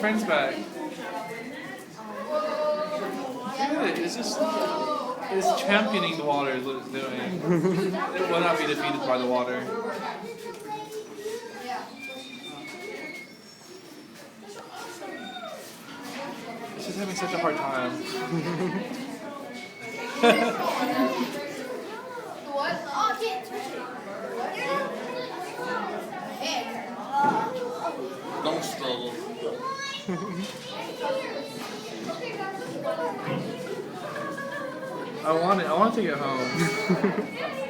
friend's back. Look at it. It's championing the water is what it's doing. It will not be defeated by the water. It's just having such a hard time. Don't struggle. I want it. I want to take it home.